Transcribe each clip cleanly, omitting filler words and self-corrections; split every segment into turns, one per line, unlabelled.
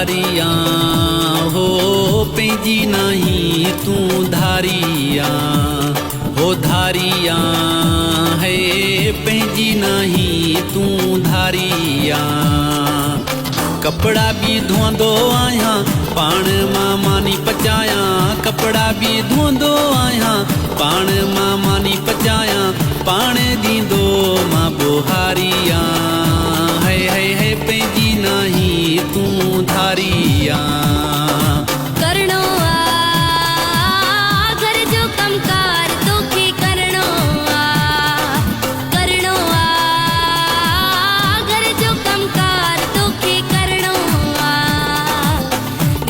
मारिया हो पैंजी नहीं तू धारिया हो धारिया है पैंजी नहीं तू धारिया। कपड़ा भी धोंदो आया पाण मामा नी पचाया कपड़ा भी धोंदो आया पाण मामा नी पचाया पाण दींदो मां बुहारिया है पैंजी नहीं तू धारिया।
करणो आ घर जो कमकार तोखे करणो आ करणो आ घर जो कमकार तोखे करणो आ।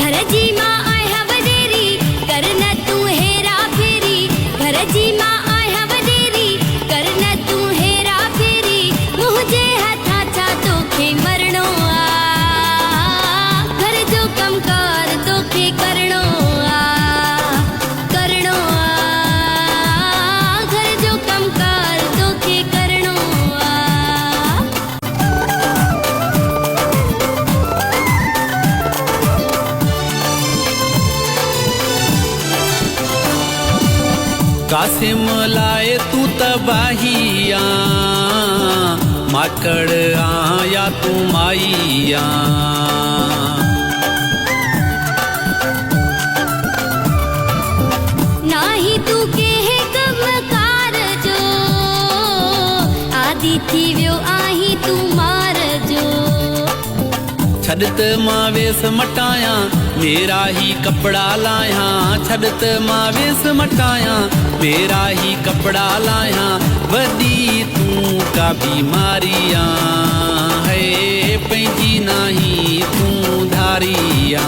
घर जी मां आया वडेरी कर न तू हेरा फेरी घर जी मां आया वडेरी कर न तू हेरा फेरी मुझे हथा छा तोखे मरणो आ घर जो कमकार तोखे करणो आ करणो आ घर जो कमकार तोखे करणो आ।
कासिम लाए तू तबाहिया माकड़ आया तू माइया।
नाही तू के है कमकार जो आदि थी वियो आही तू मार जो।
छड़त मां वेस मटाया मेरा ही कपड़ा लाया छड़त मां वेस मटाया मेरा ही कपड़ा लाया। वदी तू का बीमारिया है पैंजी नहीं तू धारिया।